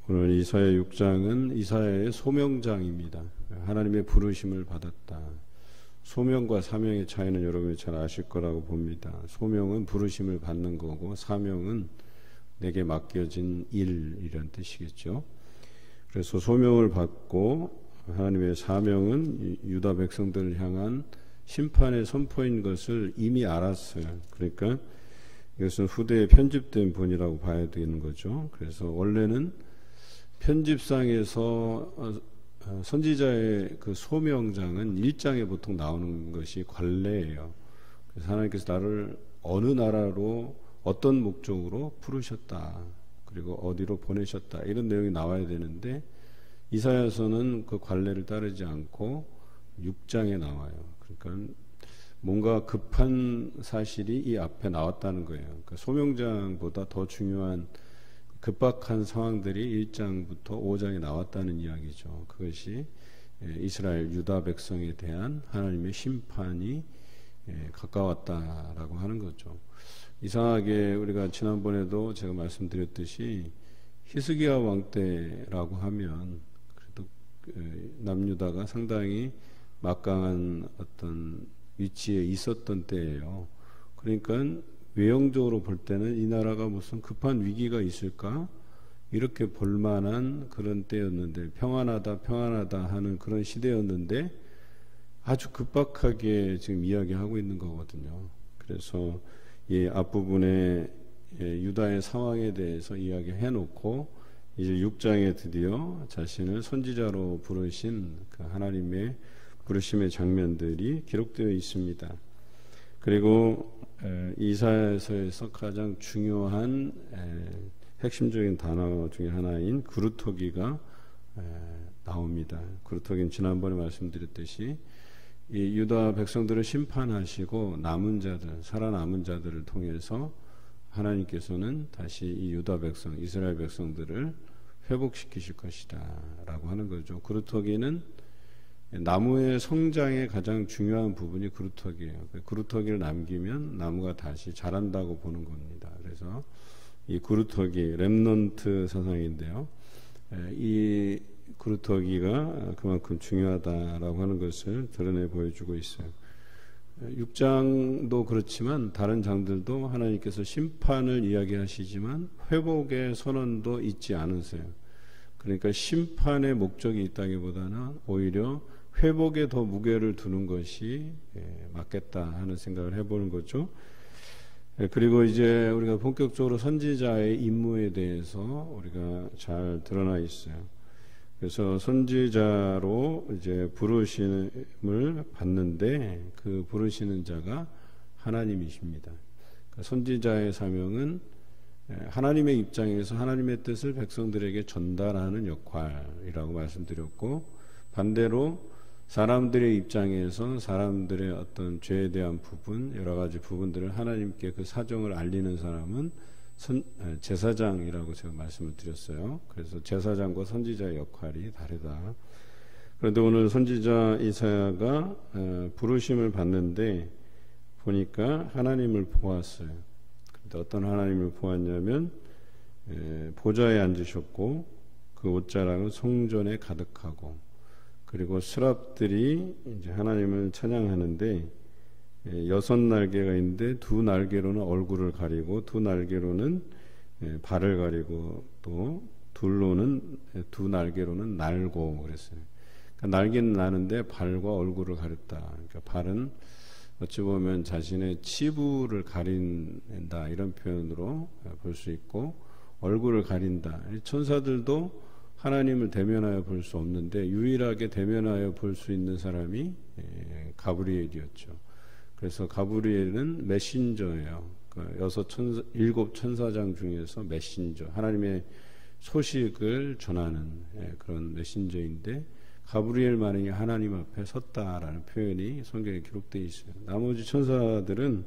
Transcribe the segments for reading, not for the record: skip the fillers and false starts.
오늘 이사야 6장은 이사야의 소명장입니다. 하나님의 부르심을 받았다. 소명과 사명의 차이는 여러분이 잘 아실 거라고 봅니다. 소명은 부르심을 받는 거고 사명은 내게 맡겨진 일이란 뜻이겠죠. 그래서 소명을 받고 하나님의 사명은 유다 백성들을 향한 심판의 선포인 것을 이미 알았어요. 그러니까 이것은 후대에 편집된 본이라고 봐야 되는 거죠. 그래서 원래는 편집상에서 선지자의 그 소명장은 1장에 보통 나오는 것이 관례예요. 그래서 하나님께서 나를 어느 나라로 어떤 목적으로 부르셨다, 그리고 어디로 보내셨다, 이런 내용이 나와야 되는데 이사야서는 그 관례를 따르지 않고 6장에 나와요. 그러니까 뭔가 급한 사실이 이 앞에 나왔다는 거예요. 그러니까 소명장보다 더 중요한 급박한 상황들이 1장부터 5장에 나왔다는 이야기죠. 그것이 이스라엘 유다 백성에 대한 하나님의 심판이 가까웠다라고 하는 거죠. 이상하게 우리가 지난번에도 제가 말씀드렸듯이 히스기야 왕 때라고 하면 그래도 남유다가 상당히 막강한 어떤 위치에 있었던 때예요. 그러니까 외형적으로 볼 때는 이 나라가 무슨 급한 위기가 있을까? 이렇게 볼만한 그런 때였는데, 평안하다 하는 그런 시대였는데 아주 급박하게 지금 이야기하고 있는 거거든요. 그래서 이 앞부분에 유다의 상황에 대해서 이야기해 놓고 이제 6장에 드디어 자신을 선지자로 부르신 그 하나님의 부르심의 장면들이 기록되어 있습니다. 그리고 이사야서에서 가장 중요한 핵심적인 단어 중에 하나인 그루터기가 나옵니다. 그루터기는 지난번에 말씀드렸듯이 이 유다 백성들을 심판하시고 남은 자들, 살아남은 자들을 통해서 하나님께서는 다시 이 유다 백성, 이스라엘 백성들을 회복시키실 것이다 라고 하는 거죠. 그루터기는 나무의 성장의 가장 중요한 부분이 그루터기예요. 그루터기를 남기면 나무가 다시 자란다고 보는 겁니다. 그래서 이 그루터기, 렘넌트 사상인데요. 이 그루터기가 그만큼 중요하다라고 하는 것을 드러내 보여주고 있어요. 6장도 그렇지만 다른 장들도 하나님께서 심판을 이야기하시지만 회복의 선언도 잊지 않으세요. 그러니까 심판의 목적이 있다기보다는 오히려 회복에 더 무게를 두는 것이 맞겠다 하는 생각을 해보는 거죠. 그리고 이제 우리가 본격적으로 선지자의 임무에 대해서 우리가 잘 드러나 있어요. 그래서 선지자로 이제 부르심을 받는데 그 부르시는 자가 하나님이십니다. 그러니까 선지자의 사명은 하나님의 입장에서 하나님의 뜻을 백성들에게 전달하는 역할이라고 말씀드렸고, 반대로 사람들의 입장에서 사람들의 어떤 죄에 대한 부분, 여러 가지 부분들을 하나님께 그 사정을 알리는 사람은 제사장이라고 제가 말씀을 드렸어요. 그래서 제사장과 선지자의 역할이 다르다. 그런데 오늘 선지자 이사야가 부르심을 받는데 보니까 하나님을 보았어요. 그런데 어떤 하나님을 보았냐면 보좌에 앉으셨고 그 옷자락은 성전에 가득하고, 그리고 스랍들이 이제 하나님을 찬양하는데 6날개가 있는데 2날개로는 얼굴을 가리고 2날개로는 발을 가리고 또 2날개로는 날고 그랬어요. 그러니까 날개는 나는데 발과 얼굴을 가렸다. 그러니까 발은 어찌 보면 자신의 치부를 가린다 이런 표현으로 볼 수 있고, 얼굴을 가린다. 천사들도 하나님을 대면하여 볼 수 없는데 유일하게 대면하여 볼 수 있는 사람이 가브리엘이었죠. 그래서 가브리엘은 메신저예요. 그러니까 7 천사장 중에서 메신저, 하나님의 소식을 전하는 그런 메신저인데 가브리엘만이 하나님 앞에 섰다라는 표현이 성경에 기록되어 있어요. 나머지 천사들은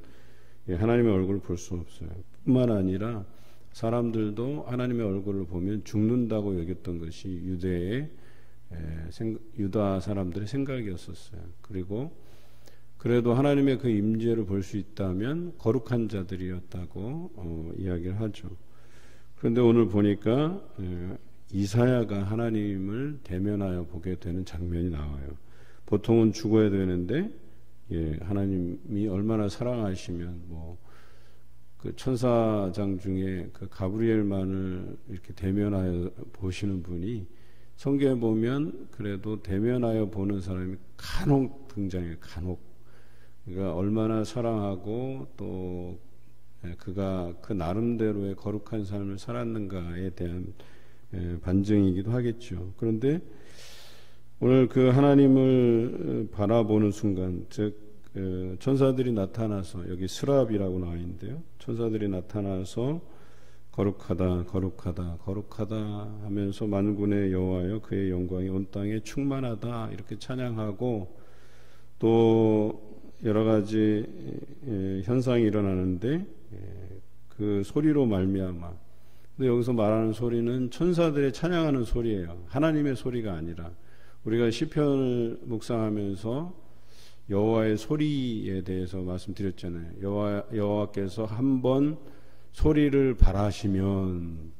하나님의 얼굴을 볼 수 없어요. 뿐만 아니라 사람들도 하나님의 얼굴을 보면 죽는다고 여겼던 것이 유다 사람들의 생각이었었어요. 그리고 그래도 하나님의 그 임재를 볼 수 있다면 거룩한 자들이었다고 이야기를 하죠. 그런데 오늘 보니까 이사야가 하나님을 대면하여 보게 되는 장면이 나와요. 보통은 죽어야 되는데 하나님이 얼마나 사랑하시면 그 천사장 중에 그 가브리엘만을 이렇게 대면하여 보시는 분이 성경에 보면 그래도 대면하여 보는 사람이 간혹 등장해요. 간혹. 그러니까 얼마나 사랑하고 또 그가 그 나름대로의 거룩한 삶을 살았는가에 대한 반증이기도 하겠죠. 그런데 오늘 그 하나님을 바라보는 순간, 즉 천사들이 나타나서, 여기 스랍이라고 나와 있는데요, 천사들이 나타나서 거룩하다 거룩하다 거룩하다 하면서 만군의 여호와여 그의 영광이 온 땅에 충만하다 이렇게 찬양하고, 또 여러 가지 현상이 일어나는데 그 소리로 말미암아, 근데 여기서 말하는 소리는 천사들의 찬양하는 소리예요. 하나님의 소리가 아니라, 우리가 시편을 묵상하면서 여호와의 소리에 대해서 말씀드렸잖아요. 여호와께서 한번 소리를 발하시면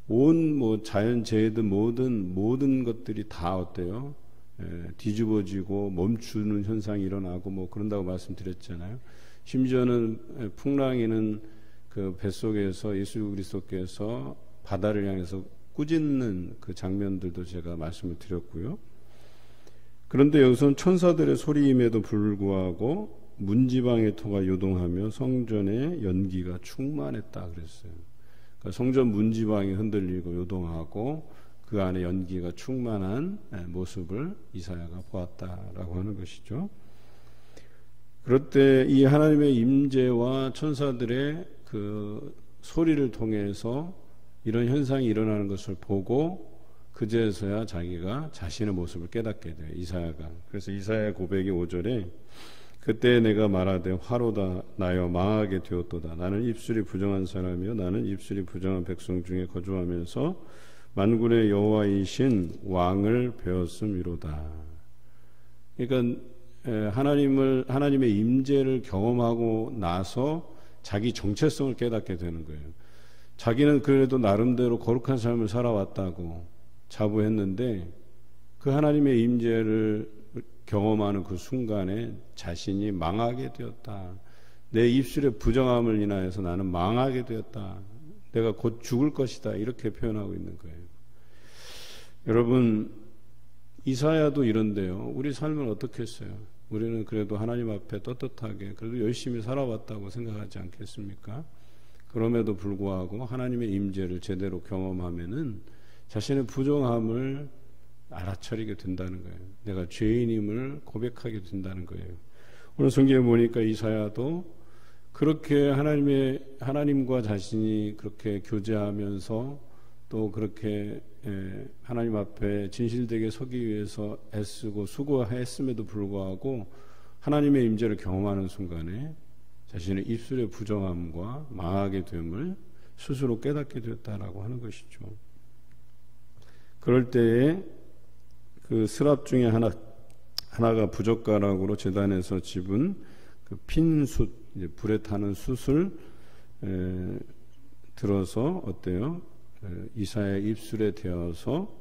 온 자연재해든 모든 것들이 다 어때요? 뒤집어지고 멈추는 현상이 일어나고 그런다고 말씀드렸잖아요. 심지어는 풍랑이는 그 뱃속에서 예수 그리스도께서 바다를 향해서 꾸짖는 그 장면들도 제가 말씀을 드렸고요. 그런데 여기서는 천사들의 소리임에도 불구하고 문지방의 토가 요동하며 성전의 연기가 충만했다 그랬어요. 그러니까 성전 문지방이 흔들리고 요동하고 그 안에 연기가 충만한 모습을 이사야가 보았다라고 하는 것이죠. 그럴 때 이 하나님의 임재와 천사들의 그 소리를 통해서 이런 현상이 일어나는 것을 보고 그제서야 자기가 자신의 모습을 깨닫게 돼요. 이사야가. 그래서 이사야 고백이 5절에 그때 내가 말하되 화로다 나여 망하게 되었도다. 나는 입술이 부정한 사람이요 나는 입술이 부정한 백성 중에 거주하면서 만군의 여호와이신 왕을 배웠음이로다. 그러니까 하나님의 임재를 경험하고 나서 자기 정체성을 깨닫게 되는 거예요. 자기는 그래도 나름대로 거룩한 삶을 살아왔다고 자부했는데 그 하나님의 임재를 경험하는 그 순간에 자신이 망하게 되었다. 내 입술의 부정함을 인하여서 나는 망하게 되었다. 내가 곧 죽을 것이다. 이렇게 표현하고 있는 거예요. 여러분, 이사야도 이런데요. 우리 삶을 어떻게 했어요? 우리는 그래도 하나님 앞에 떳떳하게 그래도 열심히 살아왔다고 생각하지 않겠습니까? 그럼에도 불구하고 하나님의 임재를 제대로 경험하면은 자신의 부정함을 알아차리게 된다는 거예요. 내가 죄인임을 고백하게 된다는 거예요. 오늘 성경에 보니까 이사야도 그렇게 하나님과 자신이 그렇게 교제하면서 또 그렇게 하나님 앞에 진실되게 서기 위해서 애쓰고 수고했음에도 불구하고 하나님의 임재를 경험하는 순간에 자신의 입술의 부정함과 망하게 됨을 스스로 깨닫게 되었다라고 하는 것이죠. 그럴 때에 그 스랍 중에 하나가 부젓가락으로 제단에서 집은 그 핀 숯, 이제 불에 타는 숯을 들어서 어때요? 이사야의 입술에 대어서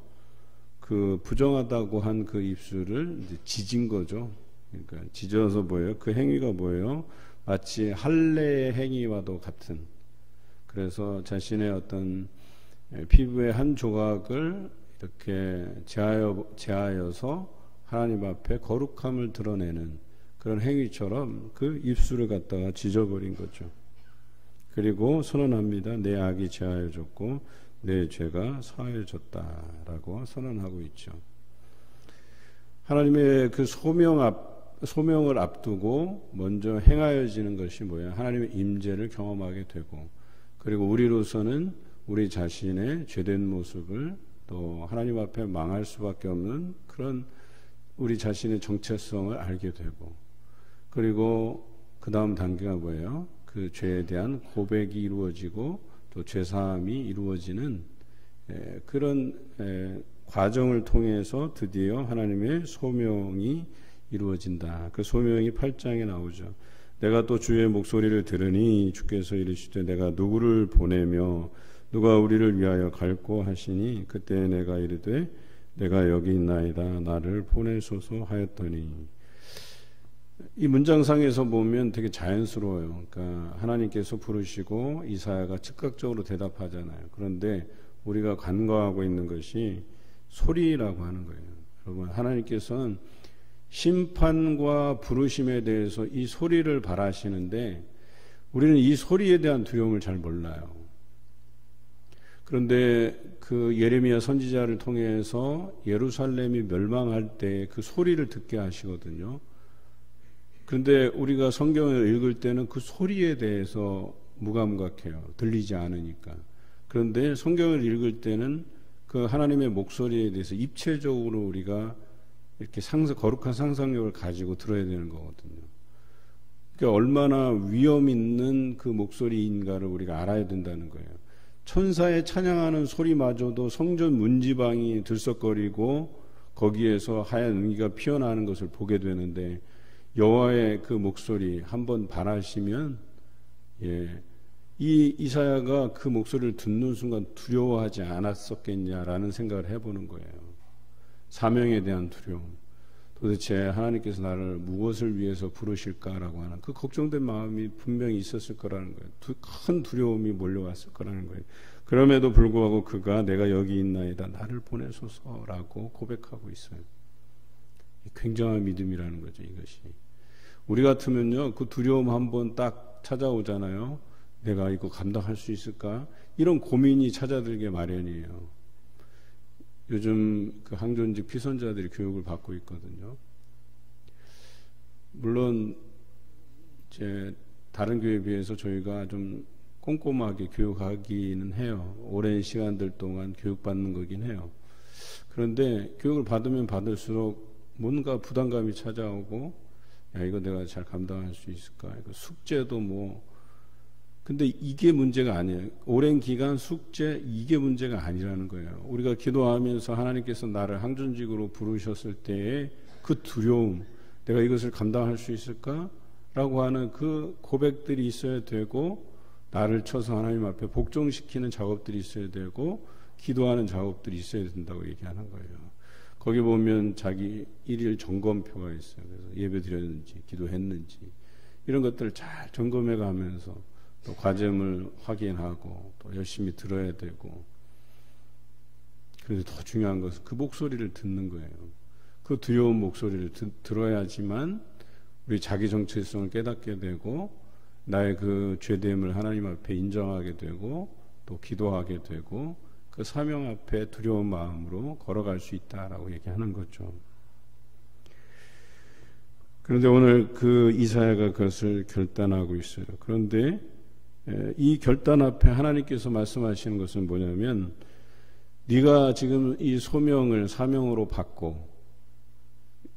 그 부정하다고 한 그 입술을 이제 지진 거죠. 그러니까 지져서 뭐예요? 그 행위가 뭐예요? 마치 할례의 행위와도 같은. 그래서 자신의 어떤 피부의 한 조각을 이렇게 제하여서 하나님 앞에 거룩함을 드러내는 그런 행위처럼 그 입술을 갖다가 지져버린 거죠. 그리고 선언합니다. 내 악이 제하여졌고 내 죄가 사하여졌다라고 선언하고 있죠. 하나님의 그 소명을 앞두고 먼저 행하여지는 것이 뭐예요? 하나님의 임재를 경험하게 되고, 그리고 우리로서는 우리 자신의 죄된 모습을 또 하나님 앞에 망할 수밖에 없는 그런 우리 자신의 정체성을 알게 되고, 그리고 그 다음 단계가 뭐예요? 그 죄에 대한 고백이 이루어지고 또 죄사함이 이루어지는 그런 과정을 통해서 드디어 하나님의 소명이 이루어진다. 그 소명이 8장에 나오죠. 내가 또 주의 목소리를 들으니 주께서 이르시되 내가 누구를 보내며 누가 우리를 위하여 갈고 하시니 그때 내가 이르되 내가 여기 있나이다 나를 보내소서 하였더니. 이 문장상에서 보면 되게 자연스러워요. 그러니까 하나님께서 부르시고 이사야가 즉각적으로 대답하잖아요. 그런데 우리가 간과하고 있는 것이 소리라고 하는 거예요. 여러분, 하나님께서는 심판과 부르심에 대해서 이 소리를 바라시는데 우리는 이 소리에 대한 두려움을 잘 몰라요. 그런데 그 예레미야 선지자를 통해서 예루살렘이 멸망할 때 그 소리를 듣게 하시거든요. 그런데 우리가 성경을 읽을 때는 그 소리에 대해서 무감각해요. 들리지 않으니까. 그런데 성경을 읽을 때는 그 하나님의 목소리에 대해서 입체적으로 우리가 이렇게 거룩한 상상력을 가지고 들어야 되는 거거든요. 그러니까 얼마나 위험 있는 그 목소리인가를 우리가 알아야 된다는 거예요. 천사의 찬양하는 소리마저도 성전 문지방이 들썩거리고 거기에서 하얀 은기가 피어나는 것을 보게 되는데 여호와의 그 목소리 한번 바라시면 이 이사야가 그 목소리를 듣는 순간 두려워하지 않았었겠냐라는 생각을 해보는 거예요. 사명에 대한 두려움. 도대체 하나님께서 나를 무엇을 위해서 부르실까라고 하는 그 걱정된 마음이 분명히 있었을 거라는 거예요. 큰 두려움이 몰려왔을 거라는 거예요. 그럼에도 불구하고 그가 내가 여기 있나이다 나를 보내소서라고 고백하고 있어요. 굉장한 믿음이라는 거죠. 이것이 우리 같으면요 그 두려움 한번 딱 찾아오잖아요. 내가 이거 감당할 수 있을까? 이런 고민이 찾아들게 마련이에요. 요즘 그 항존직 피선자들이 교육을 받고 있거든요. 물론 이제 다른 교회에 비해서 저희가 좀 꼼꼼하게 교육하기는 해요. 오랜 시간들 동안 교육받는 거긴 해요. 그런데 교육을 받으면 받을수록 뭔가 부담감이 찾아오고 야 이거 내가 잘 감당할 수 있을까? 이거 숙제도 뭐 근데 이게 문제가 아니에요. 오랜 기간 숙제 이게 문제가 아니라는 거예요. 우리가 기도하면서 하나님께서 나를 항존직으로 부르셨을 때의 그 두려움, 내가 이것을 감당할 수 있을까? 라고 하는 그 고백들이 있어야 되고 나를 쳐서 하나님 앞에 복종시키는 작업들이 있어야 되고 기도하는 작업들이 있어야 된다고 얘기하는 거예요. 거기 보면 자기 일일 점검표가 있어요. 그래서 예배 드렸는지 기도했는지 이런 것들을 잘 점검해 가면서 또 과제물 확인하고 또 열심히 들어야 되고 그래서 더 중요한 것은 그 목소리를 듣는 거예요. 그 두려운 목소리를 들어야지만 우리 자기 정체성을 깨닫게 되고 나의 그 죄됨을 하나님 앞에 인정하게 되고 또 기도하게 되고 그 사명 앞에 두려운 마음으로 걸어갈 수 있다라고 얘기하는 거죠. 그런데 오늘 그 이사야가 그것을 결단하고 있어요. 그런데 이 결단 앞에 하나님께서 말씀하시는 것은 뭐냐면 네가 지금 이 소명을 사명으로 받고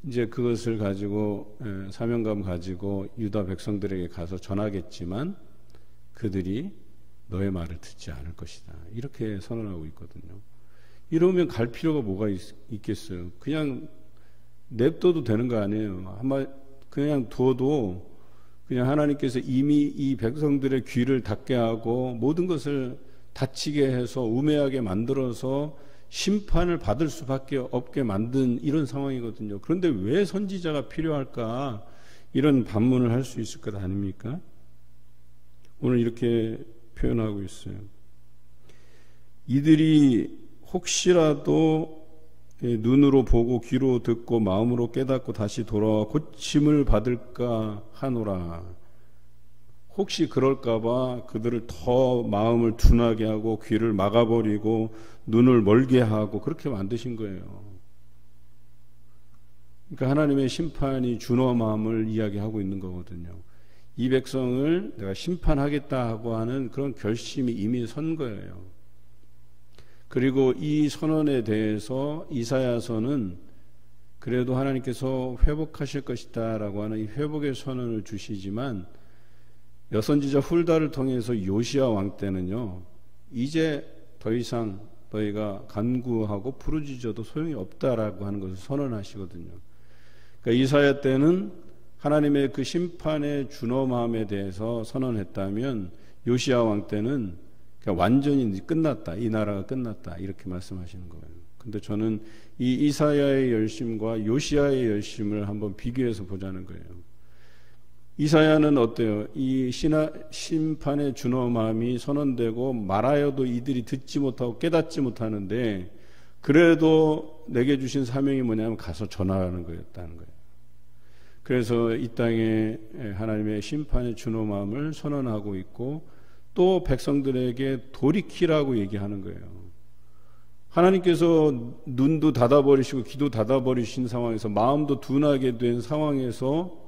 이제 그것을 가지고 사명감 가지고 유다 백성들에게 가서 전하겠지만 그들이 너의 말을 듣지 않을 것이다. 이렇게 선언하고 있거든요. 이러면 갈 필요가 뭐가 있겠어요. 그냥 냅둬도 되는 거 아니에요. 그냥 둬도 그냥 하나님께서 이미 이 백성들의 귀를 닫게 하고 모든 것을 닫히게 해서 우매하게 만들어서 심판을 받을 수밖에 없게 만든 이런 상황이거든요. 그런데 왜 선지자가 필요할까? 이런 반문을 할 수 있을 것 아닙니까? 오늘 이렇게 표현하고 있어요. 이들이 혹시라도 눈으로 보고 귀로 듣고 마음으로 깨닫고 다시 돌아와 고침을 받을까 하노라. 혹시 그럴까봐 그들을 더 마음을 둔하게 하고 귀를 막아버리고 눈을 멀게 하고 그렇게 만드신 거예요. 그러니까 하나님의 심판이 준엄함을 이야기하고 있는 거거든요. 이 백성을 내가 심판하겠다 하고 하는 그런 결심이 이미 선 거예요. 그리고 이 선언에 대해서 이사야서는 그래도 하나님께서 회복하실 것이다 라고 하는 이 회복의 선언을 주시지만 여선지자 훌다를 통해서 요시야 왕 때는요 이제 더 이상 너희가 간구하고 부르짖어도 소용이 없다라고 하는 것을 선언하시거든요. 그러니까 이사야 때는 하나님의 그 심판의 준엄함에 대해서 선언했다면 요시야 왕 때는 그러니까 완전히 끝났다. 이 나라가 끝났다. 이렇게 말씀하시는 거예요. 근데 저는 이 이사야의 열심과 요시야의 열심을 한번 비교해서 보자는 거예요. 이사야는 어때요? 이 심판의 준엄함이 선언되고 말하여도 이들이 듣지 못하고 깨닫지 못하는데 그래도 내게 주신 사명이 뭐냐면 가서 전하라는 거였다는 거예요. 그래서 이 땅에 하나님의 심판의 준엄함을 선언하고 있고 또 백성들에게 돌이키라고 얘기하는 거예요. 하나님께서 눈도 닫아버리시고 귀도 닫아버리신 상황에서 마음도 둔하게 된 상황에서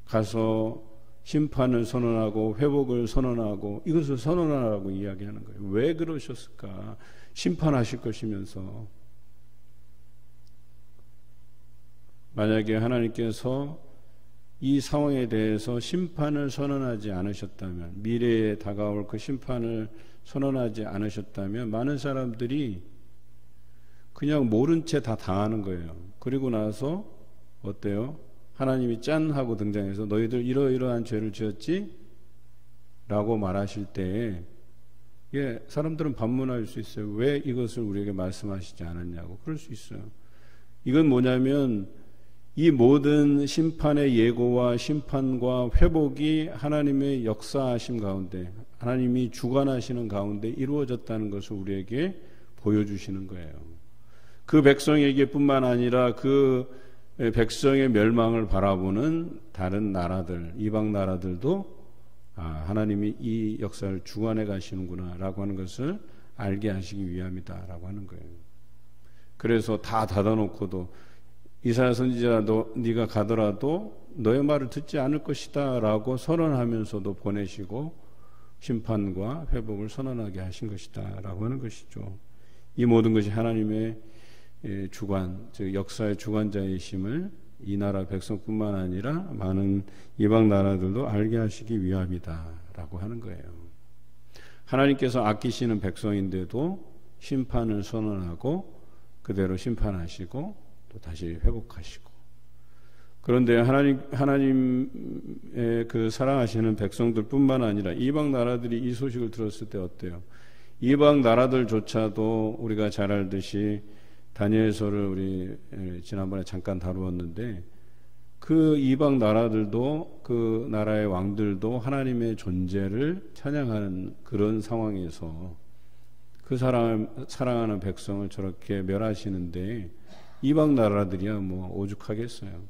가서 심판을 선언하고 회복을 선언하고 이것을 선언하라고 이야기하는 거예요. 왜 그러셨을까? 심판하실 것이면서. 만약에 하나님께서 이 상황에 대해서 심판을 선언하지 않으셨다면, 미래에 다가올 그 심판을 선언하지 않으셨다면 많은 사람들이 그냥 모른 채 다 당하는 거예요. 그리고 나서 어때요? 하나님이 짠 하고 등장해서 너희들 이러이러한 죄를 지었지? 라고 말하실 때에 사람들은 반문할 수 있어요. 왜 이것을 우리에게 말씀하시지 않았냐고. 그럴 수 있어요. 이건 뭐냐면 이 모든 심판의 예고와 심판과 회복이 하나님의 역사하심 가운데, 하나님이 주관하시는 가운데 이루어졌다는 것을 우리에게 보여주시는 거예요. 그 백성에게뿐만 아니라 그 백성의 멸망을 바라보는 다른 나라들, 이방 나라들도 하나님이 이 역사를 주관해 가시는구나 라고 하는 것을 알게 하시기 위함이다 라고 하는 거예요. 그래서 다 닫아놓고도 이사야 선지자 네가 가더라도 너의 말을 듣지 않을 것이다 라고 선언하면서도 보내시고 심판과 회복을 선언하게 하신 것이다 라고 하는 것이죠. 이 모든 것이 하나님의 주관, 즉 역사의 주관자이심을 이 나라 백성뿐만 아니라 많은 이방 나라들도 알게 하시기 위함이다 라고 하는 거예요. 하나님께서 아끼시는 백성인데도 심판을 선언하고 그대로 심판하시고 또 다시 회복하시고, 그런데 하나님의 그 사랑하시는 백성들뿐만 아니라 이방 나라들이 이 소식을 들었을 때 어때요? 이방 나라들조차도 우리가 잘 알듯이 다니엘서를 우리 지난번에 잠깐 다루었는데 그 이방 나라들도 그 나라의 왕들도 하나님의 존재를 찬양하는 그런 상황에서 그 사랑하는 백성을 저렇게 멸하시는데 이방 나라들이야 뭐 오죽하겠어요.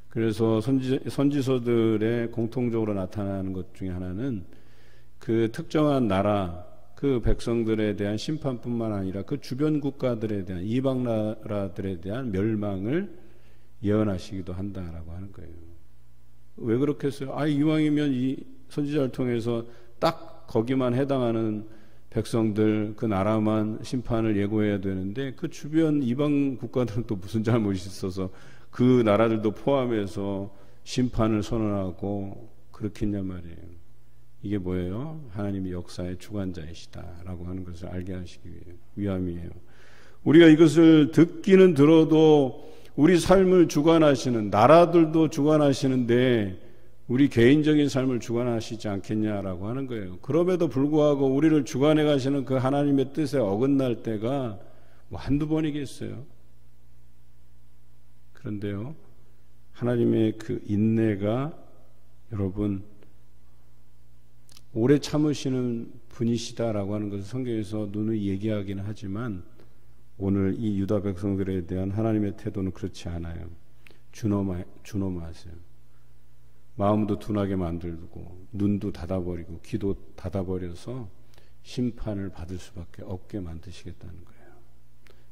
그래서 선지서들의 공통적으로 나타나는 것 중에 하나는 그 특정한 나라 그 백성들에 대한 심판뿐만 아니라 그 주변 국가들에 대한 이방 나라들에 대한 멸망을 예언하시기도 한다라고 하는 거예요. 왜 그렇겠어요? 이왕이면 이 선지자를 통해서 딱 거기만 해당하는 백성들 그 나라만 심판을 예고해야 되는데 그 주변 이방 국가들은 또 무슨 잘못이 있어서 그 나라들도 포함해서 심판을 선언하고 그렇겠냐 말이에요. 이게 뭐예요? 하나님이 역사의 주관자이시다라고 하는 것을 알게 하시기 위함이에요. 우리가 이것을 듣기는 들어도 우리 삶을 주관하시는, 나라들도 주관하시는데 우리 개인적인 삶을 주관하시지 않겠냐라고 하는 거예요. 그럼에도 불구하고 우리를 주관해 가시는 그 하나님의 뜻에 어긋날 때가 뭐 한두 번이겠어요. 그런데요, 하나님의 그 인내가 여러분 오래 참으시는 분이시다라고 하는 것을 성경에서 누누이 얘기하기는 하지만 오늘 이 유다 백성들에 대한 하나님의 태도는 그렇지 않아요. 준엄하세요. 마음도 둔하게 만들고 눈도 닫아버리고 귀도 닫아버려서 심판을 받을 수밖에 없게 만드시겠다는 거예요.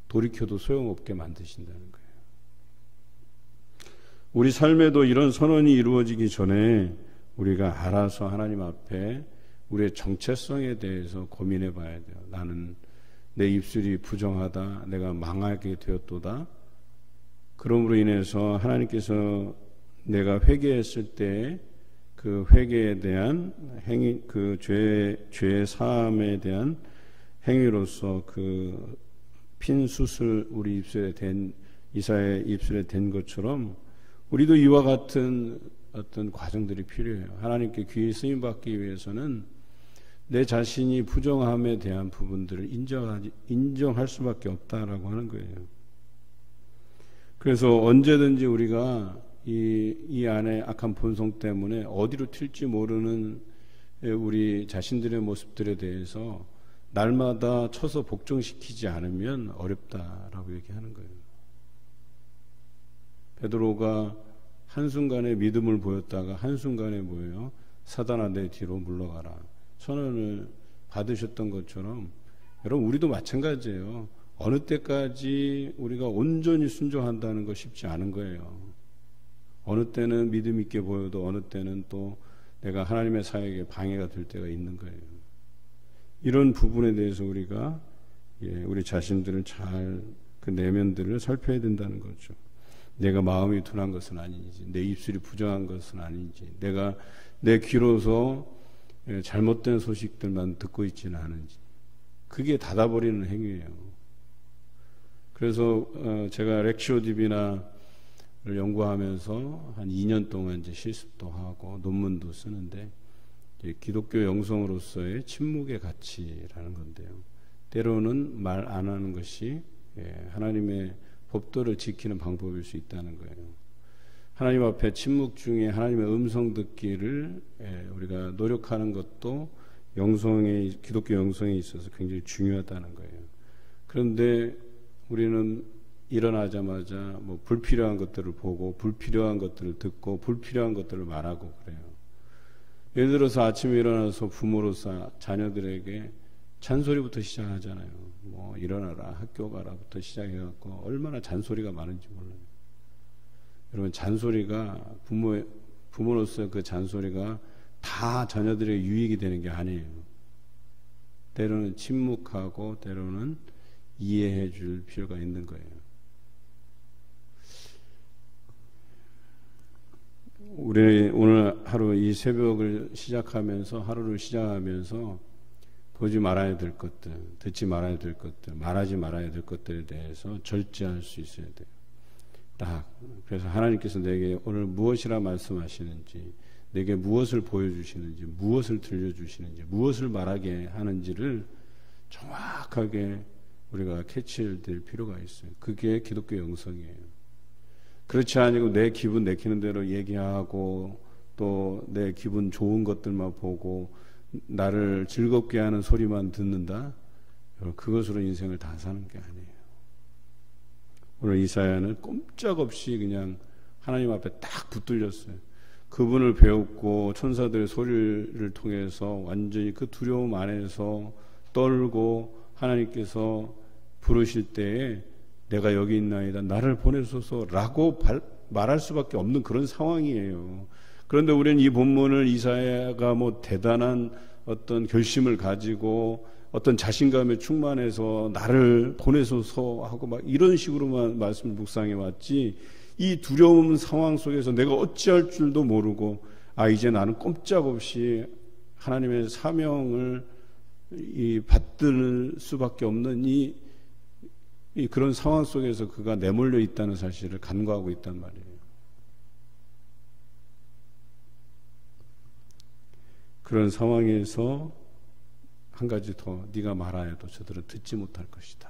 돌이켜도 소용없게 만드신다는 거예요. 우리 삶에도 이런 선언이 이루어지기 전에 우리가 알아서 하나님 앞에 우리의 정체성에 대해서 고민해 봐야 돼요. 나는 내 입술이 부정하다, 내가 망하게 되었도다. 그러므로 인해서 하나님께서 내가 회개했을 때 그 회개에 대한 행위, 그 죄의 사함에 대한 행위로서 그 핀 숯을 우리 입술에 댄, 이사의 입술에 댄 것처럼 우리도 이와 같은 어떤 과정들이 필요해요. 하나님께 귀히 쓰임 받기 위해서는 내 자신이 부정함에 대한 부분들을 인정할 수밖에 없다라고 하는 거예요. 그래서 언제든지 우리가 이 안에 악한 본성 때문에 어디로 튈지 모르는 우리 자신들의 모습들에 대해서 날마다 쳐서 복종시키지 않으면 어렵다라고 얘기하는 거예요. 베드로가 한순간에 믿음을 보였다가 한순간에 뭐예요? 사단아 내 뒤로 물러가라 선언을 받으셨던 것처럼 여러분 우리도 마찬가지예요. 어느 때까지 우리가 온전히 순종한다는 거 쉽지 않은 거예요. 어느 때는 믿음 있게 보여도 어느 때는 또 내가 하나님의 사역에 방해가 될 때가 있는 거예요. 이런 부분에 대해서 우리가 우리 자신들을 잘 그 내면들을 살펴야 된다는 거죠. 내가 마음이 둔한 것은 아닌지, 내 입술이 부정한 것은 아닌지, 내가 내 귀로서 잘못된 소식들만 듣고 있지는 않은지, 그게 닫아버리는 행위예요. 그래서 제가 렉시오 디비나를 연구하면서 한 2년 동안 이제 실습도 하고 논문도 쓰는데 기독교 영성으로서의 침묵의 가치라는 건데요. 때로는 말 안 하는 것이 하나님의 법도를 지키는 방법일 수 있다는 거예요. 하나님 앞에 침묵 중에 하나님의 음성 듣기를 우리가 노력하는 것도 기독교 영성에 있어서 굉장히 중요하다는 거예요. 그런데 우리는 일어나자마자 뭐 불필요한 것들을 보고 불필요한 것들을 듣고 불필요한 것들을 말하고 그래요. 예를 들어서 아침에 일어나서 부모로서 자녀들에게 잔소리부터 시작하잖아요. 뭐 일어나라 학교 가라부터 시작해갖고 얼마나 잔소리가 많은지 몰라요. 여러분 잔소리가 부모로서 그 잔소리가 다 자녀들에게 유익이 되는 게 아니에요. 때로는 침묵하고 때로는 이해해 줄 필요가 있는 거예요. 우리 오늘 하루 이 새벽을 시작하면서 하루를 시작하면서 보지 말아야 될 것들, 듣지 말아야 될 것들, 말하지 말아야 될 것들에 대해서 절제할 수 있어야 돼요. 딱 그래서 하나님께서 내게 오늘 무엇이라 말씀하시는지, 내게 무엇을 보여주시는지, 무엇을 들려주시는지, 무엇을 말하게 하는지를 정확하게 우리가 캐치될 필요가 있어요. 그게 기독교 영성이에요. 그렇지 않고 내 기분 내키는 대로 얘기하고 또 내 기분 좋은 것들만 보고 나를 즐겁게 하는 소리만 듣는다? 그것으로 인생을 다 사는 게 아니에요. 오늘 이사야는 꼼짝없이 그냥 하나님 앞에 딱 붙들렸어요. 그분을 배웠고 천사들의 소리를 통해서 완전히 그 두려움 안에서 떨고 하나님께서 부르실 때에 내가 여기 있나이다 나를 보내소서라고 말할 수밖에 없는 그런 상황이에요. 그런데 우리는 이 본문을 이사야가 뭐 대단한 어떤 결심을 가지고 어떤 자신감에 충만해서 나를 보내소서 하고 막 이런 식으로만 말씀을 묵상해 왔지, 이 두려운 상황 속에서 내가 어찌할 줄도 모르고 이제 나는 꼼짝없이 하나님의 사명을 받들 수밖에 없는 이 그런 상황 속에서 그가 내몰려 있다는 사실을 간과하고 있단 말이에요. 그런 상황에서 한 가지 더, 네가 말하여도 저들은 듣지 못할 것이다.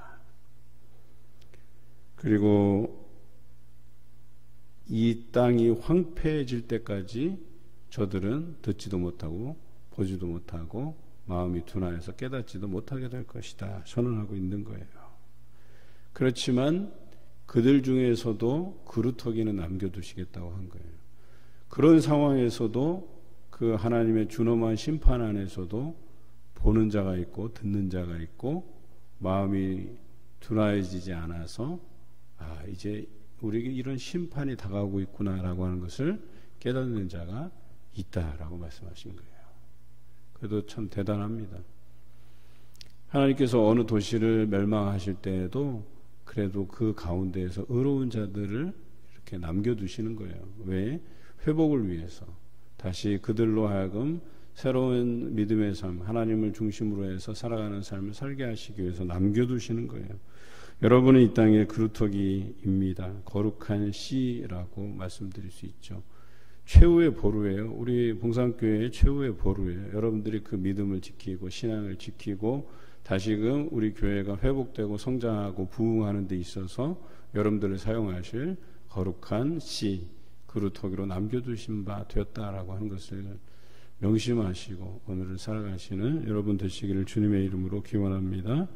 그리고 이 땅이 황폐해질 때까지 저들은 듣지도 못하고 보지도 못하고 마음이 둔하여서 깨닫지도 못하게 될 것이다 선언하고 있는 거예요. 그렇지만 그들 중에서도 그루터기는 남겨두시겠다고 한 거예요. 그런 상황에서도 그 하나님의 준엄한 심판 안에서도 보는 자가 있고 듣는 자가 있고 마음이 둔하여지지 않아서 이제 우리에게 이런 심판이 다가오고 있구나라고 하는 것을 깨닫는 자가 있다라고 말씀하신 거예요. 그래도 참 대단합니다. 하나님께서 어느 도시를 멸망하실 때에도 그래도 그 가운데에서 의로운 자들을 이렇게 남겨두시는 거예요. 왜? 회복을 위해서. 다시 그들로 하여금 새로운 믿음의 삶, 하나님을 중심으로 해서 살아가는 삶을 살게 하시기 위해서 남겨두시는 거예요. 여러분은 이 땅의 그루터기입니다. 거룩한 씨라고 말씀드릴 수 있죠. 최후의 보루예요. 우리 봉산교회의 최후의 보루예요. 여러분들이 그 믿음을 지키고 신앙을 지키고 다시금 우리 교회가 회복되고 성장하고 부흥하는 데 있어서 여러분들을 사용하실 거룩한 씨, 그루터기로 남겨두신 바 되었다라고 하는 것을 명심하시고 오늘을 살아가시는 여러분 되시기를 주님의 이름으로 기원합니다.